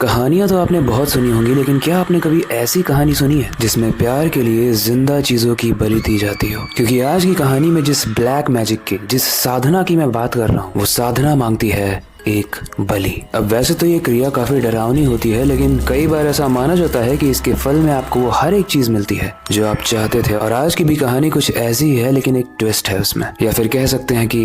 कहानियां तो आपने बहुत सुनी होंगी, लेकिन क्या आपने कभी ऐसी कहानी सुनी है जिसमें प्यार के लिए जिंदा चीजों की बलि दी जाती हो? क्योंकि आज की कहानी में जिस ब्लैक मैजिक की, जिस साधना की मैं बात कर रहा हूँ, वो साधना मांगती है एक बलि। अब वैसे तो ये क्रिया काफी डरावनी होती है, लेकिन कई बार ऐसा माना जाता है कि इसके फल में आपको वो हर एक चीज मिलती है जो आप चाहते थे। और आज की भी कहानी कुछ ऐसी ही है, लेकिन एक ट्विस्ट है उसमें, या फिर कह सकते हैं कि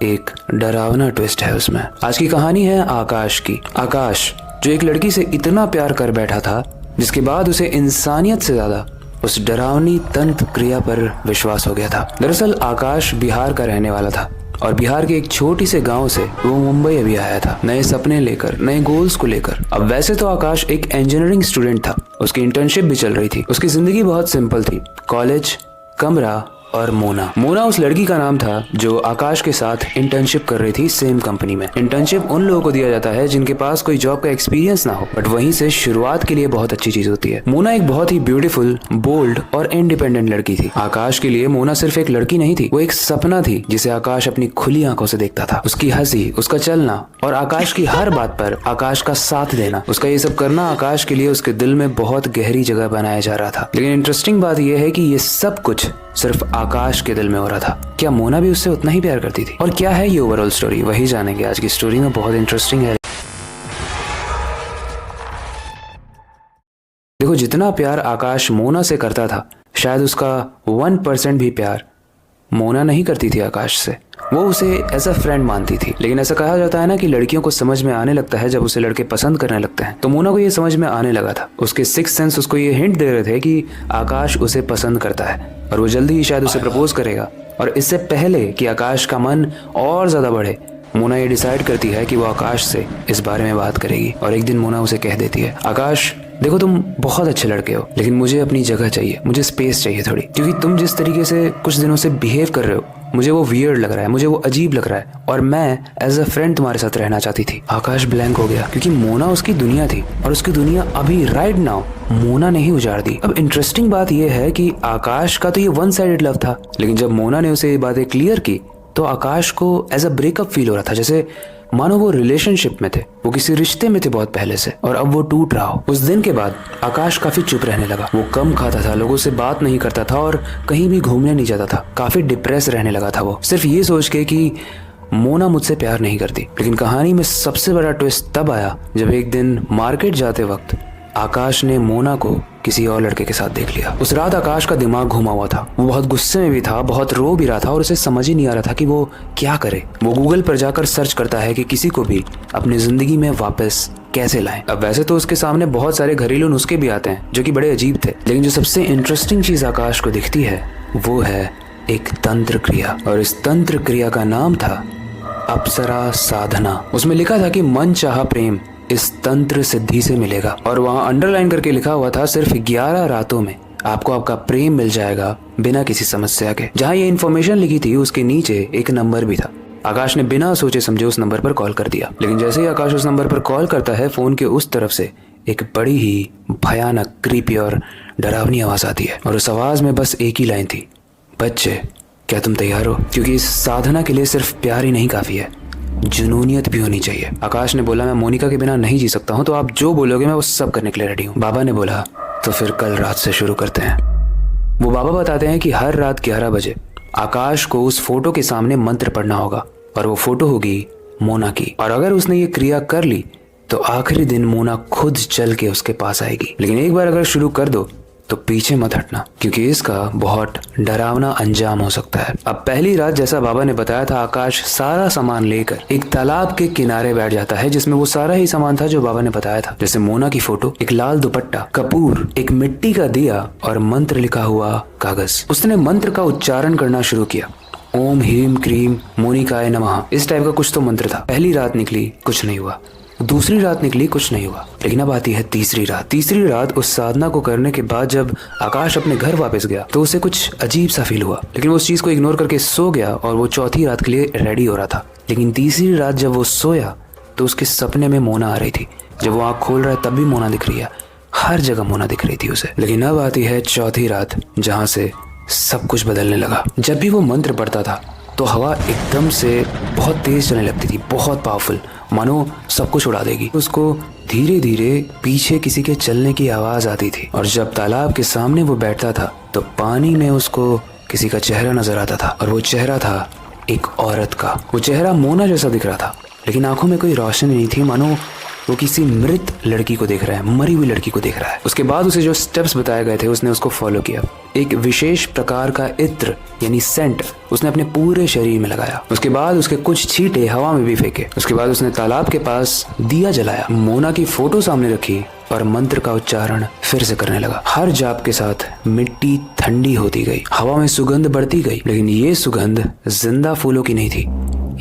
एक डरावना ट्विस्ट है उसमें। आज की कहानी है आकाश की। आकाश जो एक लड़की से इतना प्यार कर बैठा था, जिसके बाद उसे इंसानियत से ज्यादा उस डरावनी तंत्र क्रिया पर विश्वास हो गया था। दरअसल आकाश बिहार का रहने वाला था और बिहार के एक छोटी से गांव से वो मुंबई अभी आया था, नए सपने लेकर, नए गोल्स को लेकर। अब वैसे तो आकाश एक इंजीनियरिंग स्टूडेंट था, उसकी इंटर्नशिप भी चल रही थी। उसकी जिंदगी बहुत सिंपल थी, कॉलेज, कमरा और मोना। मोना उस लड़की का नाम था जो आकाश के साथ इंटर्नशिप कर रही थी सेम कंपनी में। इंटर्नशिप उन लोगों को दिया जाता है जिनके पास कोई जॉब का एक्सपीरियंस ना हो, बट वहीं से शुरुआत के लिए बहुत अच्छी चीज होती है। मोना एक बहुत ही ब्यूटीफुल, बोल्ड और इंडिपेंडेंट लड़की थी। आकाश के लिए मोना सिर्फ एक लड़की नहीं थी, वो एक सपना थी जिसे आकाश अपनी खुली आंखों से देखता था। उसकी हंसी, उसका चलना और आकाश की हर बात पर आकाश का साथ देना, उसका ये सब करना आकाश के लिए उसके दिल में बहुत गहरी जगह बनाया जा रहा था। लेकिन इंटरेस्टिंग बात यह है कि ये सब कुछ सिर्फ आकाश के दिल में हो रहा था। क्या मोना भी उससे उतना ही प्यार करती थी? और क्या है ये ओवरऑल स्टोरी, वही जानेंगे आज की स्टोरी में। बहुत इंटरेस्टिंग है। देखो, जितना प्यार आकाश मोना से करता था, शायद उसका 1% भी प्यार मोना नहीं करती थी आकाश से। वो उसे एज अ फ्रेंड मानती थी। लेकिन ऐसा कहा जाता है ना कि लड़कियों को समझ में आने लगता है जब उसे लड़के पसंद करने लगते हैं। तो मोना को ये समझ में आने लगा था। उसके सिक्स सेंस उसको ये हिंट दे रहे थे कि आकाश उसे पसंद करता है और वो जल्दी ही शायद उसे प्रपोज करेगा। और इससे पहले कि आकाश का मन और ज्यादा बढ़े, मोना ये डिसाइड करती है कि वो आकाश से इस बारे में बात करेगी। और एक दिन मोना उसे कह देती है, आकाश देखो, तुम बहुत अच्छे लड़के हो, लेकिन मुझे अपनी जगह चाहिए, मुझे स्पेस चाहिए थोड़ी। क्योंकि तुम जिस तरीके से कुछ दिनों से बिहेव कर रहे हो, मुझे वो वियर्ड लग रहा है, मुझे वो अजीब लग रहा है, और मैं एज अ फ्रेंड तुम्हारे साथ रहना चाहती थी। आकाश ब्लैंक हो गया, क्योंकि मोना उसकी दुनिया थी और उसकी दुनिया अभी राइट नाउ मोना ने ही उजाड़ दी। अब इंटरेस्टिंग बात यह है कि आकाश का तो ये वन साइडेड लव था, लेकिन जब मोना ने उसे ये बातें क्लियर की तो आकाश को एज अ ब्रेकअप फील हो रहा था, जैसे मानो वो रिलेशनशिप में थे, वो किसी रिश्ते में थे बहुत पहले से, और अब वो टूट रहा हो। उस दिन के बाद आकाश काफी चुप रहने लगा। वो कम खाता था, लोगों से बात नहीं करता था और कहीं भी घूमने नहीं जाता था। काफी डिप्रेस रहने लगा था वो, सिर्फ ये सोच के कि मोना मुझसे प्यार नहीं करती। लेकिन कहानी में सबसे बड़ा ट्विस्ट तब आया जब एक दिन मार्केट जाते वक्त आकाश ने मोना को किसी और लड़के के साथ देख लिया। उस रात आकाश का दिमाग घुमा हुआ था, वो बहुत गुस्से में भी था, बहुत रो भी रहा था और उसे समझ ही नहीं आ रहा था कि वो क्या करे। वो गूगल पर जाकर सर्च करता है कि किसी को भी अपनी जिंदगी में वापस कैसे लाएं। अब वैसे तो उसके सामने बहुत सारे घरेलू नुस्खे भी आते हैं जो कि बड़े अजीब थे, लेकिन जो सबसे इंटरेस्टिंग चीज आकाश को दिखती है वो है एक तंत्र क्रिया। और इस तंत्र क्रिया का नाम था अप्सरा साधना। उसमें लिखा था कि मन चाहा प्रेम इस तंत्र सिद्धि से मिलेगा, और वहां अंडरलाइन करके लिखा हुआ था, सिर्फ 11 रातों में आपको आपका प्रेम मिल जाएगा बिना किसी समस्या के। जहां ये इन्फॉर्मेशन लिखी थी उसके नीचे एक नंबर भी था। आकाश ने बिना सोचे समझे उस नंबर पर कॉल कर दिया। लेकिन जैसे ही आकाश उस नंबर पर कॉल करता है, फोन के उस तरफ से एक बड़ी ही भयानक, क्रीपी और डरावनी आवाज आती है। और उस आवाज में बस एक ही लाइन थी, बच्चे क्या तुम तैयार हो? क्योंकि इस साधना के लिए सिर्फ प्यार ही नहीं काफी है, जुनूनियत भी होनी चाहिए। आकाश ने बोला, मैं मोनिका के बिना नहीं जी सकता हूँ, तो आप जो बोलोगे मैं वो सब करने के लिए रेडी हूँ। बाबा ने बोला, तो फिर कल रात से शुरू करते हैं। वो बाबा बताते हैं कि हर रात 11 बजे आकाश को उस फोटो के सामने मंत्र पढ़ना होगा, और वो फोटो होगी मोना की। और अगर उसने ये क्रिया कर ली तो आखिरी दिन मोना खुद चल के उसके पास आएगी। लेकिन एक बार अगर शुरू कर दो तो पीछे मत हटना, क्योंकि इसका बहुत डरावना अंजाम हो सकता है। अब पहली रात, जैसा बाबा ने बताया था, आकाश सारा सामान लेकर एक तालाब के किनारे बैठ जाता है, जिसमें वो सारा ही सामान था जो बाबा ने बताया था, जैसे मोना की फोटो, एक लाल दुपट्टा, कपूर, एक मिट्टी का दिया और मंत्र लिखा हुआ कागज। उसने मंत्र का उच्चारण करना शुरू किया, ओम ह्रीम क्रीम मोनिकाय नमः, इस टाइप का कुछ तो मंत्र था। पहली रात निकली, कुछ नहीं हुआ। दूसरी रात निकली, कुछ नहीं हुआ। लेकिन अब आती है तीसरी रात। तीसरी रात उस साधना को करने के बाद जब आकाश अपने घर वापस गया तो उसे कुछ अजीब सा फील हुआ, लेकिन वो उस चीज को इग्नोर करके सो गया और वो चौथी रात के लिए रेडी हो रहा था। लेकिन तीसरी रात जब वो सोया तो उसके सपने में मोना आ रही थी। जब वो आँख खोल रहा है तब भी मोना दिख रही है, हर जगह मोना दिख रही थी उसे। लेकिन अब आती है चौथी रात, जहाँ से सब कुछ बदलने लगा। जब भी वो मंत्र पढ़ता था तो हवा एकदम से बहुत तेज चलने लगती थी, बहुत पावरफुल, मानो सब कुछ उड़ा देगी। उसको धीरे धीरे पीछे किसी के चलने की आवाज आती थी और जब तालाब के सामने वो बैठता था तो पानी में उसको किसी का चेहरा नजर आता था और वो चेहरा था एक औरत का। वो चेहरा मोना जैसा दिख रहा था, लेकिन आंखों में कोई रोशनी नहीं थी, मानो वो किसी मृत लड़की को देख रहा है, मरी हुई लड़की को देख रहा है। उसके बाद उसे जो स्टेप्स बताए गए थे उसने उसको फॉलो किया। एक विशेष प्रकार का इत्र यानी सेंट उसने अपने पूरे शरीर में लगाया। उसके बाद उसके कुछ छींटे हवा में भी फेंके। उसके बाद उसने तालाब के पास दिया जलाया, मोना की फोटो सामने रखी और मंत्र का उच्चारण फिर से करने लगा। हर जाप के साथ मिट्टी ठंडी होती गई, हवा में सुगंध बढ़ती गई, लेकिन ये सुगंध जिंदा फूलों की नहीं थी,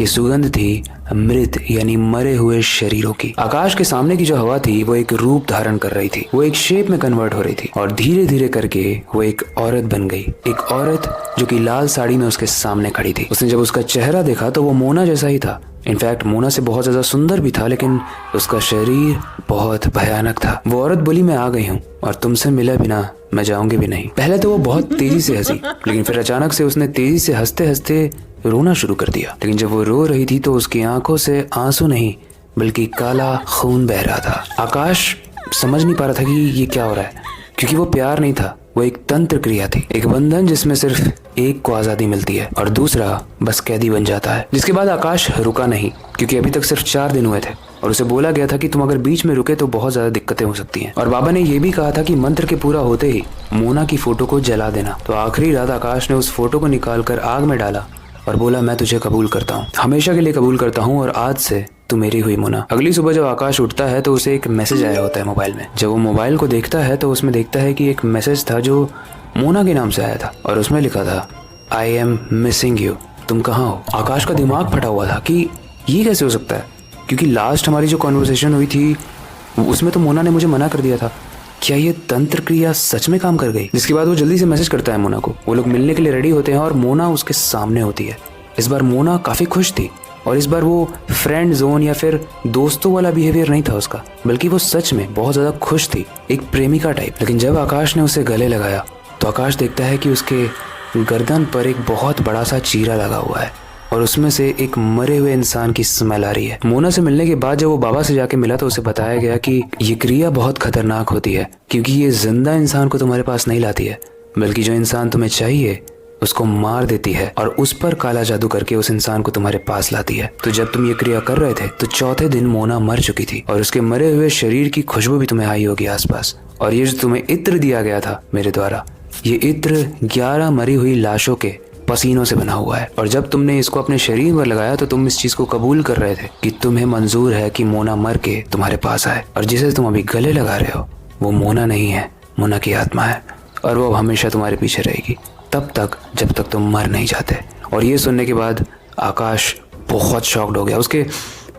ये सुगंध थी मृत यानी मरे हुए शरीरों की। आकाश के सामने की जो हवा थी वो एक रूप धारण कर रही थी, वो एक शेप में कन्वर्ट हो रही थी और धीरे धीरे करके वो एक औरत बन गई। एक औरत जो कि लाल साड़ी में उसके सामने खड़ी थी। उसने जब उसका चेहरा देखा तो वो मोना जैसा ही था। इनफैक्ट मोना से बहुत ज्यादा सुंदर भी था, लेकिन उसका शरीर बहुत भयानक था। वो औरत बोली, मैं आ गई हूँ और तुमसे मिले बिना मैं जाऊंगी भी नहीं। पहले तो वो बहुत तेजी से हंसी, लेकिन फिर अचानक से उसने तेजी से हंसते हंसते रोना शुरू कर दिया। लेकिन जब वो रो रही थी तो उसकी आंखों से आंसू नहीं बल्कि काला खून बह रहा था। आकाश समझ नहीं पा रहा था कि ये क्या हो रहा है, क्योंकि वो प्यार नहीं था, वो एक तंत्र क्रिया थी, एक बंधन जिसमें सिर्फ एक को आजादी मिलती है और दूसरा बस कैदी बन जाता है। जिसके बाद आकाश रुका नहीं, क्योंकि अभी तक सिर्फ 4 दिन हुए थे और उसे बोला गया था कि तुम अगर बीच में रुके तो बहुत ज्यादा दिक्कतें हो सकती हैं। और बाबा ने ये भी कहा था कि मंत्र के पूरा होते ही मोना की फोटो को जला देना। तो आखिरी रात आकाश ने उस फोटो को निकाल कर आग में डाला और बोला, मैं तुझे कबूल करता हूँ, हमेशा के लिए कबूल करता हूँ और आज से तू मेरी हुई मोना। अगली सुबह जब आकाश उठता है तो उसे एक मैसेज आया होता है मोबाइल में। जब वो मोबाइल को देखता है तो उसमें देखता है कि एक मैसेज था जो मोना के नाम से आया था और उसमें लिखा था, आई एम मिसिंग यू, तुम कहाँ हो। आकाश का दिमाग फटा हुआ था कि ये कैसे हो सकता है, क्योंकि लास्ट हमारी जो कॉन्वर्सेशन हुई थी उसमें तो मोना ने मुझे मना कर दिया था। क्या ये तंत्र क्रिया सच में काम कर गई? जिसके बाद वो जल्दी से मैसेज करता है मोना को। वो लोग मिलने के लिए रेडी होते हैं और मोना उसके सामने होती है। इस बार मोना काफी खुश थी और इस बार वो फ्रेंड जोन या फिर दोस्तों वाला बिहेवियर नहीं था उसका, बल्कि वो सच में बहुत ज्यादा खुश थी, एक प्रेमिका टाइप। लेकिन जब आकाश ने उसे गले लगाया तो आकाश देखता है कि उसके गर्दन पर एक बहुत बड़ा सा चीरा लगा हुआ है और उसमें से एक मरे हुए इंसान की स्मेल आ रही है। मोना से मिलने के बाद जब वो बाबा से जाके मिला तो उसे बताया गया कि ये क्रिया बहुत खतरनाक होती है, क्योंकि ये जिंदा इंसान को तुम्हारे पास नहीं लाती है, बल्कि जो इंसान तुम्हें चाहिए उसको मार देती है और उस पर काला जादू करके उस इंसान को तुम्हारे पास लाती है। तो जब तुम ये क्रिया कर रहे थे तो चौथे दिन मोना मर चुकी थी और उसके मरे हुए शरीर की खुशबू भी तुम्हें आई होगी आसपास। और ये जो तुम्हें इत्र दिया गया था मेरे द्वारा, ये इत्र 11 मरी हुई लाशों के पसीनों से बना हुआ है। और जब तुमने इसको अपने शरीर पर लगाया तो तुम इस चीज को कबूल कर रहे थे कि तुम्हें मंजूर है कि मोना मर के तुम्हारे पास आए, और जिसे तुम अभी गले लगा रहे हो वो मोना नहीं है, मोना की आत्मा है और वो हमेशा तुम्हारे पीछे रहेगी तब तक जब तक तुम मर नहीं जाते। और ये सुनने के बाद आकाश बहुत शॉक्ड हो गया, उसके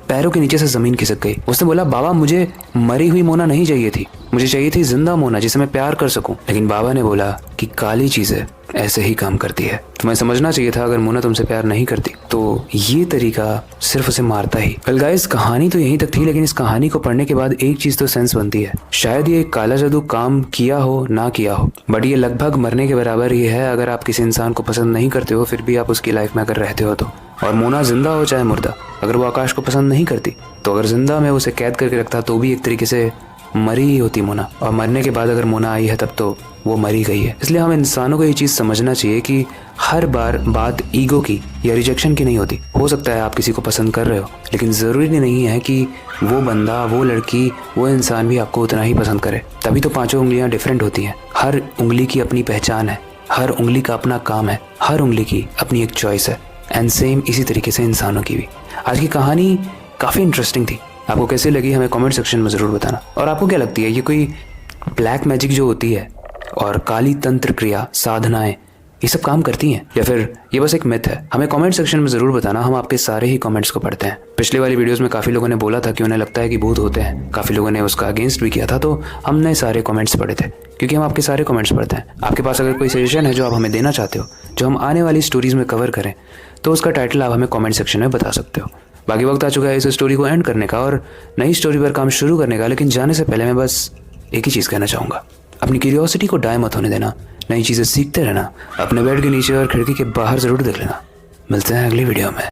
पैरों के नीचे से जमीन खिसक गई। उसने बोला, बाबा मुझे मरी हुई मोना नहीं चाहिए थी, मुझे चाहिए थी जिंदा मोना जिसे मैं प्यार कर सकूं। लेकिन बाबा ने बोला कि काली चीजें ऐसे ही काम करती है, तुम्हें समझना चाहिए था अगर मोना तुमसे प्यार नहीं करती तो ये तरीका सिर्फ उसे मारता ही। वेल गाइस, कहानी तो यहीं तक थी, लेकिन इस कहानी को पढ़ने के बाद एक चीज तो सेंस बनती है, शायद ये काला जादू काम किया हो ना किया हो, बट ये लगभग मरने के बराबर ही है अगर आप किसी इंसान को पसंद नहीं करते हो फिर भी आप उसकी लाइफ में अगर रहते हो तो। और मोना जिंदा हो चाहे मुर्दा, अगर वो आकाश को पसंद नहीं करती तो अगर जिंदा में उसे कैद करके रखता तो भी एक तरीके से मरी ही होती मोना, और मरने के बाद अगर मोना आई है तब तो वो मरी गई है। इसलिए हम इंसानों को ये चीज़ समझना चाहिए कि हर बार बात ईगो की या रिजेक्शन की नहीं होती। हो सकता है आप किसी को पसंद कर रहे हो, लेकिन ज़रूरी नहीं है कि वो बंदा, वो लड़की, वो इंसान भी आपको उतना ही पसंद करे। तभी तो 5 उंगलियां डिफरेंट होती हैं, हर उंगली की अपनी पहचान है, हर उंगली का अपना काम है, हर उंगली की अपनी एक चॉइस है। एंड सेम इसी तरीके से इंसानों की भी। आज की कहानी काफ़ी इंटरेस्टिंग थी, आपको कैसी लगी हमें कमेंट सेक्शन में ज़रूर बताना। और आपको क्या लगती है, ये कोई ब्लैक मैजिक जो होती है और काली तंत्र क्रिया, साधनाएं, ये सब काम करती हैं या फिर ये बस एक मिथ है? हमें कमेंट सेक्शन में ज़रूर बताना, हम आपके सारे ही कमेंट्स को पढ़ते हैं। पिछले वाली वीडियोस में काफ़ी लोगों ने बोला था कि उन्हें लगता है कि भूत होते हैं, काफ़ी लोगों ने उसका अगेंस्ट भी किया था, तो हमने सारे कमेंट्स पढ़े थे क्योंकि हम आपके सारे कमेंट्स पढ़ते हैं। आपके पास अगर कोई सजेशन है जो आप हमें देना चाहते हो, जो हम आने वाली स्टोरीज़ में कवर करें, तो उसका टाइटल आप हमें कमेंट सेक्शन में बता सकते हो। बाकी वक्त आ चुका है इस स्टोरी को एंड करने का और नई स्टोरी पर काम शुरू करने का, लेकिन जाने से पहले मैं बस एक ही चीज़ कहना चाहूँगा, अपनी क्यूरियोसिटी को डाय मत होने देना, नई चीज़ें सीखते रहना, अपने बेड के नीचे और खिड़की के बाहर ज़रूर देख लेना। मिलते हैं अगली वीडियो में।